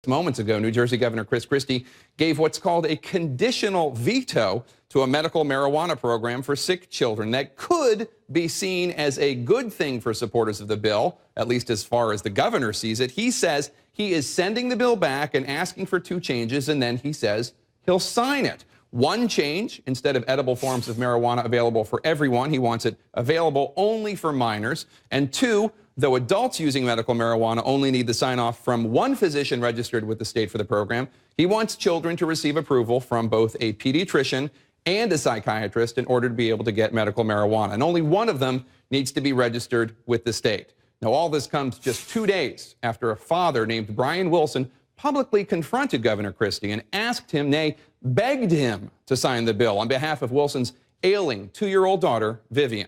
Moments ago, New Jersey Governor Chris Christie gave what's called a conditional veto to a medical marijuana program for sick children that could be seen as a good thing for supporters of the bill, at least as far as the governor sees it. He says he is sending the bill back and asking for 2 changes, and then he says he'll sign it. 1 change, instead of edible forms of marijuana available for everyone, he wants it available only for minors. And 2, though adults using medical marijuana only need the sign-off from 1 physician registered with the state for the program, he wants children to receive approval from both a pediatrician and a psychiatrist in order to be able to get medical marijuana. And only 1 of them needs to be registered with the state. Now, all this comes just 2 days after a father named Brian Wilson publicly confronted Governor Christie and asked him, nay, begged him to sign the bill on behalf of Wilson's ailing 2-year-old daughter, Vivian.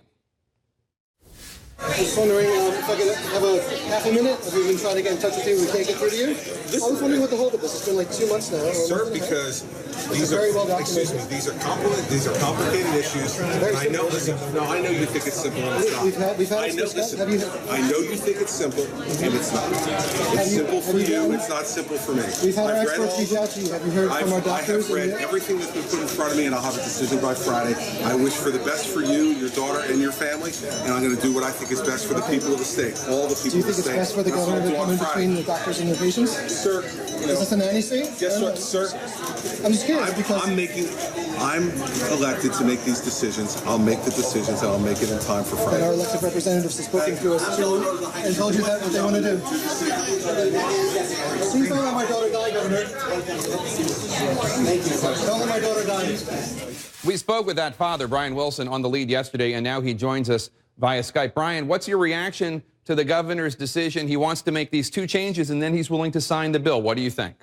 I was wondering if I could have a half a minute. We've been trying to get in touch with you. We can't get through to you. I was wondering what the holdup is. It's been like 2 months now. Sir, because these are very well documented. Excuse me. These are complicated issues. I know. Listen, no, I know you think it's simple, and it's not. We've had I know. Listen, I know you think it's simple, and it's not. It's simple for you. It's not simple for me. We've had our experts reach out to you. Have you heard from our doctors? I have read everything that's been put in front of me, and I'll have a decision by Friday. I wish for the best for you, your daughter, and your family, and I'm going to do what I think is best for the people of the state. All the people of the state. Do you think it's best for the governor to come in between the doctors and the patients? Sir, is this a nanny state? Guess what, sir? I'm just curious because I'm elected to make these decisions. I'll make the decisions, and I'll make it in time for Friday. And our elected representatives have spoken to us too and told you that what they want to do. Please don't let my daughter die, Governor. Don't let my daughter die. We spoke with that father, Brian Wilson, on the lead yesterday, and now he joins us via Skype. Brian, what's your reaction to the governor's decision? He wants to make these 2 changes, and then he's willing to sign the bill. What do you think?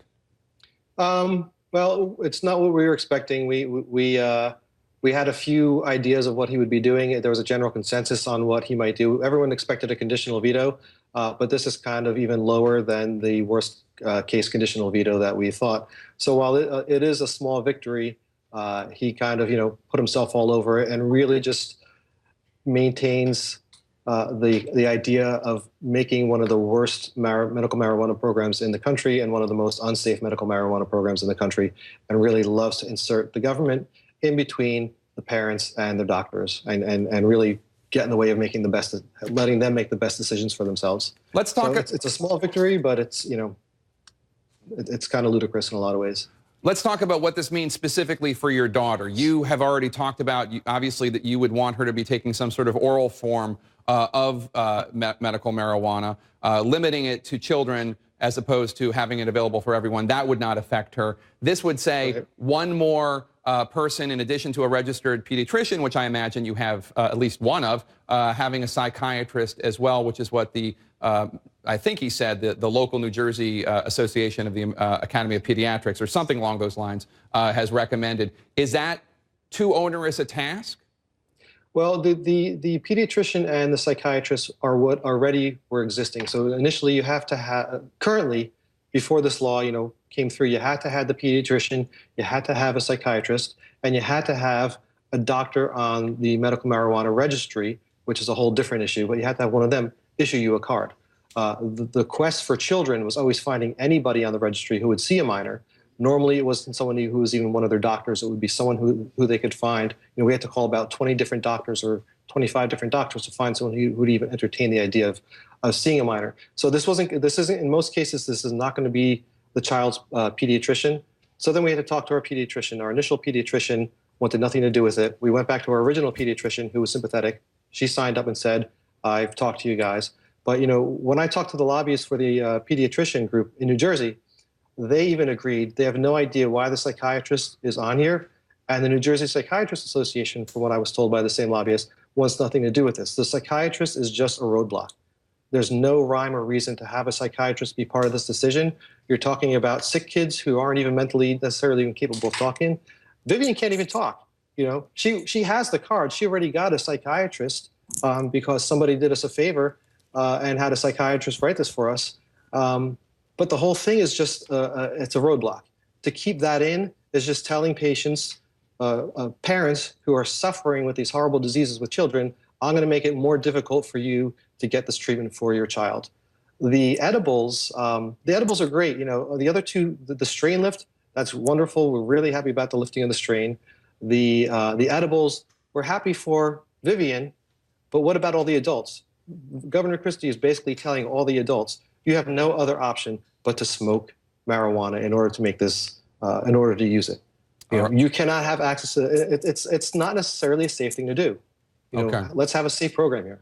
Well, it's not what we were expecting. We had a few ideas of what he would be doing. There was a general consensus on what he might do. Everyone expected a conditional veto, but this is kind of even lower than the worst case conditional veto that we thought. So while it is a small victory, he kind of, put himself all over it and really just maintains the idea of making one of the worst medical marijuana programs in the country and one of the most unsafe medical marijuana programs in the country, and really loves to insert the government in between the parents and the doctors and really get in the way of making the best, letting them make the best decisions for themselves. Let's talk. So it's a small victory, but it's kind of ludicrous in a lot of ways. Let's talk about what this means specifically for your daughter. You have already talked about, obviously, that you would want her to be taking some sort of oral form of medical marijuana, limiting it to children as opposed to having it available for everyone. That would not affect her. This would say 1 more person, in addition to a registered pediatrician, which I imagine you have at least 1 of, having a psychiatrist as well, which is what the I think he said the local New Jersey Association of the Academy of Pediatrics, or something along those lines, has recommended. Is that too onerous a task? Well, the pediatrician and the psychiatrist are what already were existing. So initially, you have to have, currently, before this law, came through, you had to have the pediatrician, you had to have a psychiatrist, and you had to have a doctor on the medical marijuana registry, which is a whole different issue, but you had to have one of them issue you a card. The quest for children was always finding anybody on the registry who would see a minor. Normally, it wasn't someone who was even one of their doctors. It would be someone who they could find. We had to call about 20 different doctors or 25 different doctors to find someone who would even entertain the idea of seeing a minor. So this isn't, in most cases, this is not going to be the child's pediatrician. So then we had to talk to our pediatrician. Our initial pediatrician wanted nothing to do with it. We went back to our original pediatrician, who was sympathetic. She signed up and said, I've talked to you guys. But, when I talked to the lobbyists for the pediatrician group in New Jersey, they even agreed. They have no idea why the psychiatrist is on here. And the New Jersey Psychiatrists Association, from what I was told by the same lobbyist, wants nothing to do with this. The psychiatrist is just a roadblock. There's no rhyme or reason to have a psychiatrist be part of this decision. You're talking about sick kids who aren't even mentally necessarily even capable of talking. Vivian can't even talk. She has the card. She already got a psychiatrist because somebody did us a favor and had a psychiatrist write this for us. But the whole thing is just, it's a roadblock. To keep that in is just telling patients, parents who are suffering with these horrible diseases with children, I'm going to make it more difficult for you to get this treatment for your child. The edibles are great. You know, the other two, the strain lift, that's wonderful. We're really happy about the lifting of the strain. The edibles, we're happy for Vivian, but what about all the adults? Governor Christie is basically telling all the adults, you have no other option but to smoke marijuana in order to make this, in order to use it. You cannot have access to it. It's not necessarily a safe thing to do. You know, let's have a safe program here.